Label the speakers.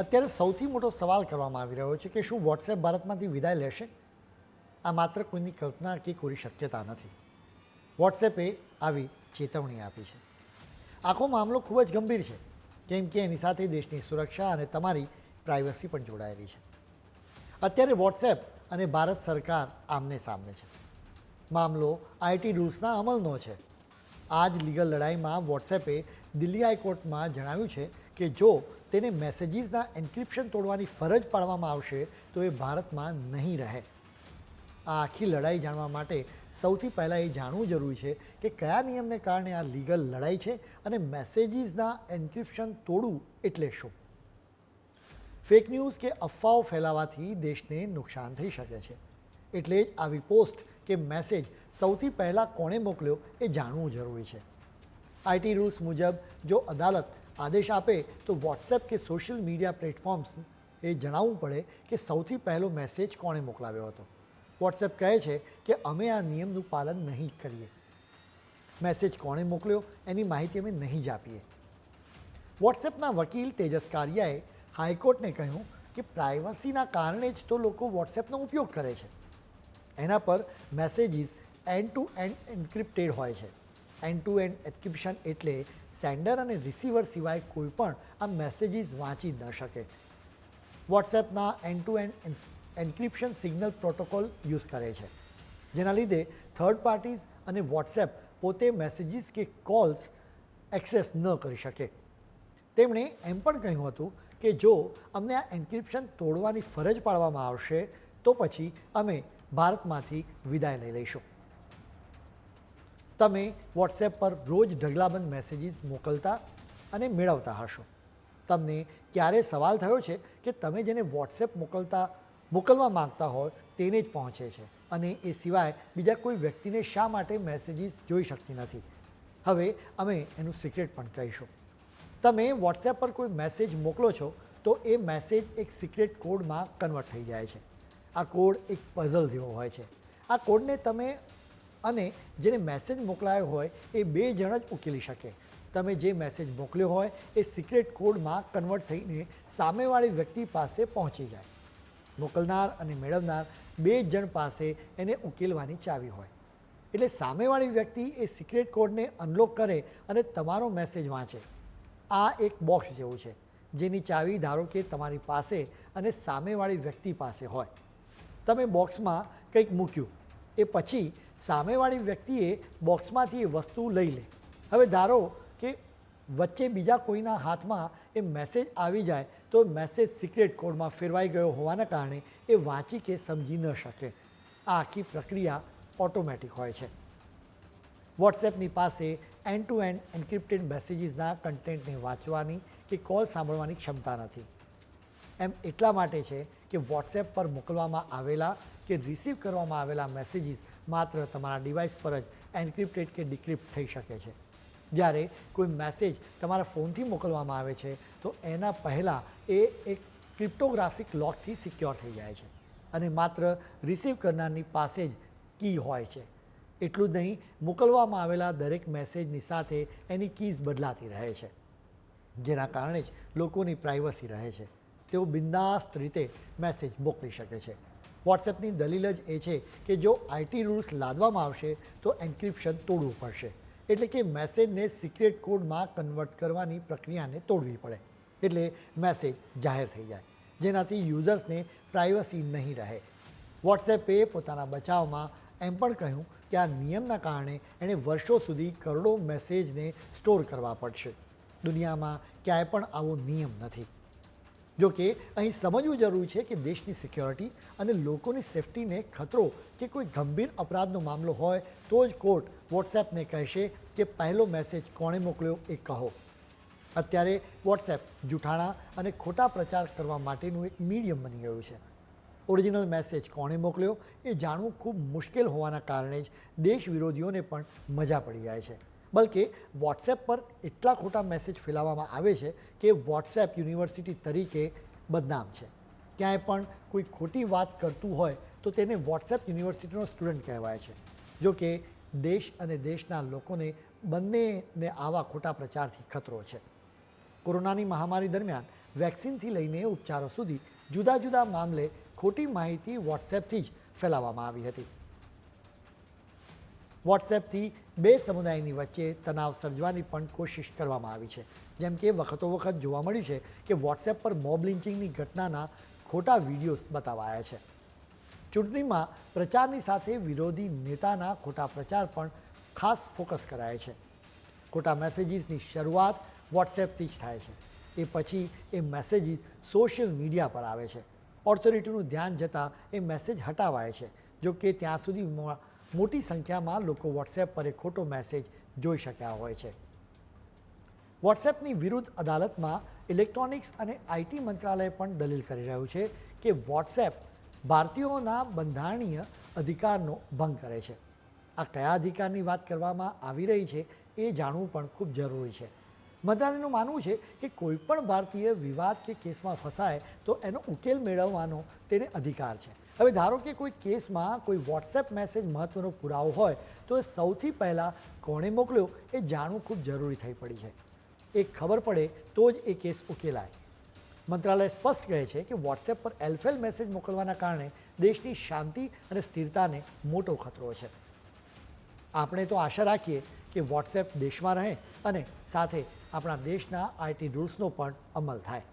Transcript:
Speaker 1: અત્યારે સૌથી મોટો સવાલ કરવામાં આવી રહ્યો છે કે શું વોટ્સએપ ભારતમાંથી વિદાય લેશે? આ માત્ર કોઈની કલ્પના કે કોઈ શક્યતા નથી. વોટ્સએપે આવી ચેતવણી આપી છે. આખો મામલો ખૂબ જ ગંભીર છે, કેમ કે એની સાથે દેશની સુરક્ષા અને તમારી પ્રાઇવસી પણ જોડાયેલી છે. અત્યારે વોટ્સએપ અને ભારત સરકાર આમને સામને છે. મામલો આઈટી રૂલ્સના અમલનો છે. આ જ લીગલ લડાઈમાં વોટ્સએપે દિલ્હી હાઈકોર્ટમાં જણાવ્યું છે કે જો તેને મેસેજીસના એન્ક્રિપ્શન તોડવાની ફરજ પાડવામાં આવશે તો એ ભારતમાં નહીં રહે. આ આખી લડાઈ જાણવા માટે સૌથી પહેલાં એ જાણવું જરૂરી છે કે કયા નિયમને કારણે આ લીગલ લડાઈ છે અને મેસેજીસના એન્ક્રિપ્શન તોડવું એટલે શું. ફેક ન્યૂઝ કે અફવાઓ ફેલાવાથી દેશને નુકસાન થઈ શકે છે. એટલે જ આવી પોસ્ટ કે મેસેજ સૌથી પહેલાં કોણે મોકલ્યો એ જાણવું જરૂરી છે. આઈટી રૂલ્સ મુજબ જો અદાલત આદેશ આપે તો વોટ્સએપ કે સોશિયલ મીડિયા પ્લેટફોર્મ્સ એ જણાવવું પડે કે સૌથી પહેલો મેસેજ કોણે મોકલાવ્યો હતો. વોટ્સએપ કહે છે કે અમે આ નિયમનું પાલન નહીં કરીએ. મેસેજ કોણે મોકલ્યો એની માહિતી અમે નહીં જ આપીએ. વોટ્સએપના વકીલ તેજસ કારિયાએ હાઈકોર્ટને કહ્યું કે પ્રાઇવસીના કારણે જ તો લોકો વોટ્સએપનો ઉપયોગ કરે છે. એના પર messages end to end encrypted હોય છે. એન્ડ ટુ એન્ડ એન્ક્રિપ્શન એટલે સેન્ડર અને રિસીવર સિવાય કોઈ પણ આ મેસેજીસ વાંચી ન શકે. વોટ્સએપના end to end encryption signal protocol use કરે છે, જેના લીધે થર્ડ પાર્ટીઝ અને વોટ્સએપ પોતે મેસેજીસ કે કોલ્સ એક્સેસ ન કરી શકે. તેમણે એમ પણ કહ્યું હતું કે જો અમને આ એન્ક્રિપ્શન તોડવાની ફરજ પાડવામાં આવશે તો પછી અમે ભારતમાંથી વિદાય લઈ લઈશું. તમે વોટ્સએપ પર રોજ ઢગલાબંધ મેસેજીસ મોકલતા અને મેળવતા હશો. તમને ક્યારે સવાલ થયો છે કે તમે જેને વોટ્સએપ મોકલવા માંગતા હોય તેને જ પહોંચે છે અને એ સિવાય બીજા કોઈ વ્યક્તિને શા માટે મેસેજીસ જોઈ શકતી નથી? હવે અમે એનું સિક્રેટ પણ કહીશું. તમે વોટ્સએપ પર કોઈ મેસેજ મોકલો છો તો એ મેસેજ એક સિક્રેટ કોડમાં કન્વર્ટ થઈ જાય છે. આ કોડ એક પઝલ જેવો હોય છે. આ કોડને તમે અને જેને મેસેજ મોકલાયો હોય એ બે જણ જ ઉકેલી શકે. તમે જે મેસેજ મોકલ્યો હોય એ સિક્રેટ કોડમાં કન્વર્ટ થઈને સામેવાળી વ્યક્તિ પાસે પહોંચી જાય. મોકલનાર અને મેળવનાર બે જ જણ પાસે એને ઉકેલવાની ચાવી હોય. એટલે સામેવાળી વ્યક્તિ એ સિક્રેટ કોડને અનલોક કરે અને તમારો મેસેજ વાંચે. આ એક બોક્સ જેવું છે જેની ચાવી ધારો કે તમારી પાસે અને સામેવાળી વ્યક્તિ પાસે હોય. તમે બોક્સમાં કંઈક મૂક્યું, એ પછી સામેવાળી વ્યક્તિએ બોક્સમાંથી એ વસ્તુ લઈ લે. હવે ધારો કે વચ્ચે બીજા કોઈના હાથમાં એ મેસેજ આવી જાય તો મેસેજ સિક્રેટ કોડમાં ફેરવાઈ ગયો હોવાના કારણે એ વાંચી કે સમજી ન શકે. આ આખી પ્રક્રિયા ઓટોમેટિક હોય છે. વોટ્સએપની પાસે એન્ડ ટુ એન્ડ એન્ક્રિપ્ટેડ મેસેજીસના કન્ટેન્ટને વાંચવાની કે કોલ સાંભળવાની ક્ષમતા નથી. એમ એટલા માટે છે કે વોટ્સએપ પર મોકલવામાં આવેલા કે રિસીવ કરવામાં આવેલા મેસેજીસ માત્ર તમારા ડિવાઇસ પર જ એન્ક્રિપ્ટેડ કે ડિક્રિપ્ટ થઈ શકે છે. જ્યારે કોઈ મેસેજ તમારા ફોનથી મોકલવામાં આવે છે તો એના પહેલાં એ એક ક્રિપ્ટોગ્રાફિક લોકથી સિક્યોર થઈ જાય છે અને માત્ર રિસીવ કરનારની પાસે જ કી હોય છે. એટલું જ નહીં, મોકલવામાં આવેલા દરેક મેસેજની સાથે એની કીઝ બદલાતી રહે છે, જેના કારણે જ લોકોની પ્રાઇવસી રહે છે. તેઓ બિંદાસ્ત રીતે મેસેજ મોકલી શકે છે. વોટ્સએપની દલીલ જ એ છે કે જો આઈટી રૂલ્સ લાદવામાં આવશે તો એન્ક્રિપ્શન તોડવું પડશે. એટલે કે મેસેજને સિક્રેટ કોડમાં કન્વર્ટ કરવાની પ્રક્રિયાને તોડવી પડે. એટલે મેસેજ જાહેર થઈ જાય, જેનાથી યુઝર્સને પ્રાઇવસી નહીં રહે. વોટ્સએપે પોતાના બચાવમાં એમ પણ કહ્યું કે આ નિયમના કારણે એણે વર્ષો સુધી કરોડો મેસેજને સ્ટોર કરવા પડશે. દુનિયામાં ક્યાંય પણ આવો નિયમ નથી. જો કે અહીં સમજવું જરૂરી છે કે દેશની સિક્યોરિટી અને લોકોની સેફટીને ખતરો કે કોઈ ગંભીર અપરાધનો મામલો હોય તો જ કોર્ટ વોટ્સએપને કહેશે કે પહેલો મેસેજ કોણે મોકલ્યો એ કહો. અત્યારે વોટ્સએપ જૂઠાણા અને ખોટા પ્રચાર કરવા માટેનું એક મીડિયમ બની ગયું છે. ઓરિજિનલ મેસેજ કોણે મોકલ્યો એ જાણવું ખૂબ મુશ્કેલ હોવાના કારણે જ દેશ વિરોધીઓને પણ મજા પડી જાય છે. બલકે વોટ્સએપ પર એટલા ખોટા મેસેજ ફેલાવવામાં આવે છે કે વોટ્સએપ યુનિવર્સિટી તરીકે બદનામ છે. ક્યાંય પણ કોઈ ખોટી વાત કરતું હોય તો તેને વોટ્સએપ યુનિવર્સિટીનો સ્ટુડન્ટ કહેવાય છે. જો કે દેશ અને દેશના લોકોને બંનેને આવા ખોટા પ્રચારથી ખતરો છે. કોરોનાની મહામારી દરમિયાન વેક્સિનથી લઈને ઉપચારો સુધી જુદા જુદા મામલે ખોટી માહિતી વોટ્સએપથી જ ફેલાવવામાં આવી હતી. વોટ્સએપથી બે સમુદાયની વચ્ચે તણાવ સર્જવાની પણ કોશિશ કરવામાં આવી છે. જેમ કે વખતો વખત જોવા મળ્યું છે કે વોટ્સએપ પર મોબ લિન્ચિંગની ઘટનાના ખોટા વિડીયોઝ બતાવાયા છે. ચૂંટણીમાં પ્રચારની સાથે વિરોધી નેતાના ખોટા પ્રચાર પણ ખાસ ફોકસ કરાય છે. ખોટા મેસેજીસની શરૂઆત વોટ્સએપથી જ થાય છે. એ પછી એ મેસેજીસ સોશિયલ મીડિયા પર આવે છે. ઓથોરિટીનું ધ્યાન જતાં એ મેસેજ હટાવાય છે. જો કે ત્યાં સુધી મોટી સંખ્યામાં લોકો વોટ્સએપ પર એ ખોટો મેસેજ જોઈ શક્યા હોય છે. વોટ્સએપની વિરુદ્ધ અદાલતમાં ઇલેક્ટ્રોનિક્સ અને આઈટી મંત્રાલય પણ દલીલ કરી રહ્યું છે કે વોટ્સએપ ભારતીયોના બંધારણીય અધિકારનો ભંગ કરે છે. આ કયા અધિકારની વાત કરવામાં આવી રહી છે એ જાણવું પણ ખૂબ જરૂરી છે. મંત્રાલયનું માનવું છે કે કોઈપણ ભારતીય વિવાદ કે કેસમાં ફસાય તો એનો ઉકેલ મેળવવાનો તેને અધિકાર છે. હવે ધારો કે કોઈ કેસમાં કોઈ વોટ્સએપ મેસેજ મહત્ત્વનો પુરાવો હોય તો એ સૌથી પહેલાં કોણે મોકલ્યો એ જાણવું ખૂબ જરૂરી થઈ પડી છે. એ ખબર પડે તો જ એ કેસ ઉકેલાય. મંત્રાલય સ્પષ્ટ કહે છે કે વોટ્સએપ પર એલફેલ મેસેજ મોકલવાના કારણે દેશની શાંતિ અને સ્થિરતાને મોટો ખતરો છે. આપણે તો આશા રાખીએ કે વોટ્સએપ દેશમાં રહે અને સાથે આપણા દેશના આઈટી રૂલ્સનો પણ અમલ થાય.